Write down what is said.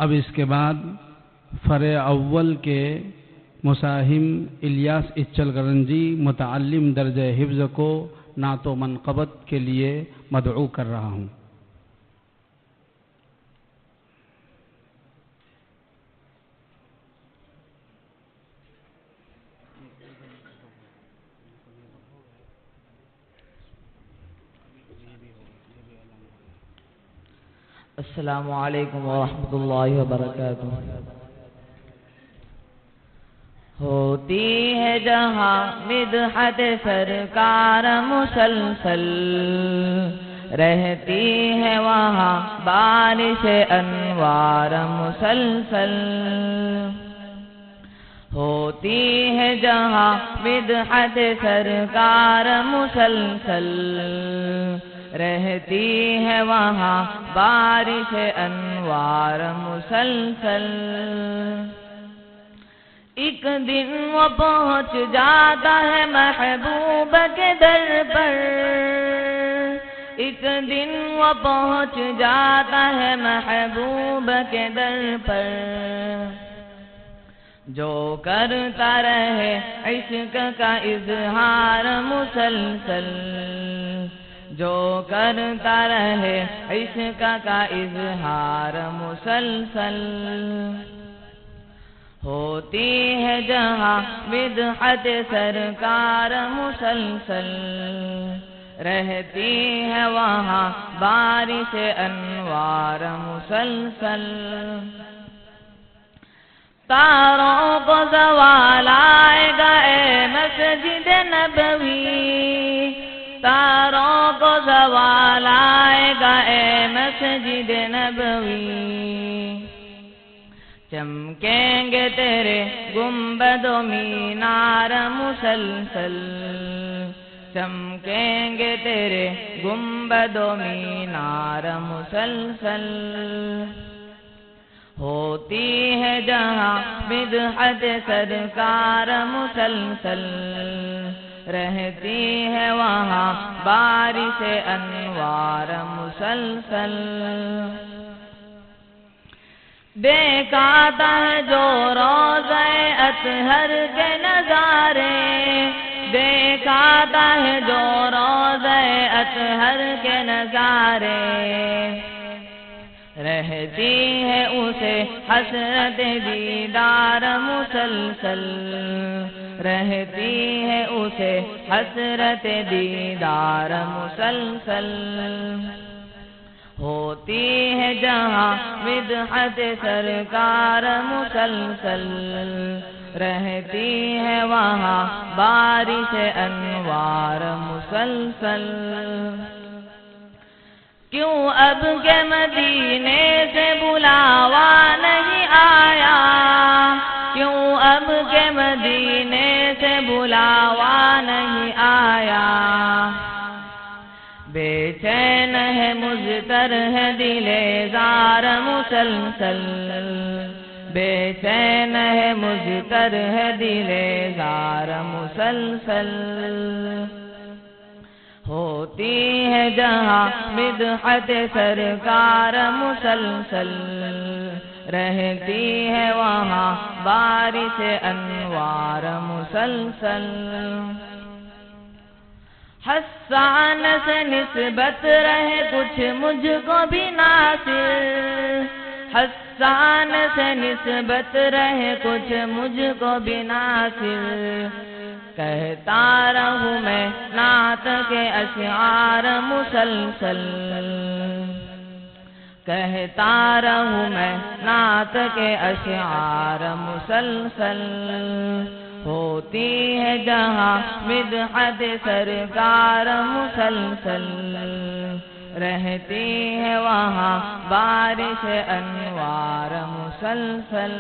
اب اس کے بعد فرع اول کے مساہم الیاس اچل گرنجی متعلم درجہ حفظ کو نعت و منقبت کے لیے مدعو کر رہا ہوں۔ السلام علیکم ورحمۃ اللہ وبرکاتہ۔ ہوتی ہے جہاں مدحت سرکار مسلسل، رہتی ہے وہاں بارش انوار مسلسل۔ ہوتی ہے جہاں مدحت سرکار مسلسل، رہتی ہے وہاں بارش انوار مسلسل۔ ایک دن وہ پہنچ جاتا ہے محبوب کے در پر، ایک دن وہ پہنچ جاتا ہے محبوب کے در پر، جو کرتا رہے عشق کا اظہار مسلسل، جو کرتا رہے عشق کا اظہار مسلسل۔ ہوتی ہے جہاں مدحت سرکار مسلسل، رہتی ہے وہاں بارش انوار مسلسل۔ تاروں کو زوال آئے گا اے مسجد نبوی، تاروں کو زوال آئے گا اے مسجد نبوی، چمکیں گے تیرے گنبد و مینار مسلسل، چمکیں گے تیرے گنبد و مینار مسلسل۔ ہوتی ہے جہاں مدحت سرکار مسلسل، رہتی ہے وہاں بارش انوار مسلسل۔ دیکھاتا ہے جو روضہ اطہر کے نظارے، دیکھاتا ہے جو روضہ اطہر کے نظارے، رہتی ہے اسے حسرت دیدار مسلسل، رہتی ہے اسے حسرت دیدار مسلسل۔ ہوتی ہے جہاں مدحت سرکار مسلسل، رہتی ہے وہاں بارش انوار مسلسل۔ کیوں اب کے مدینے سے بلاوا نہیں آیا، کیوں اب کے مدینے سے بلاوا نہیں آیا، بے چین ہے مضطر ہے دل زار مسلسل، بے چین ہے مضطر ہے دل زار مسلسل۔ ہوتی ہے جہاں مدحت سرکار مسلسل، رہتی ہے وہاں بارش انوار مسلسل۔ حسان سے نسبت رہے کچھ مجھ کو بھی ناصر، حسان سے نسبت رہے کچھ مجھ کو بھی ناصر، کہتا رہوں میں نعت کے اشعار مسلسل، کہتا رہوں میں نعت کے اشعار مسلسل۔ ہوتی ہے جہاں مدحت سرکار مسلسل، رہتی ہے وہاں بارش انوار مسلسل۔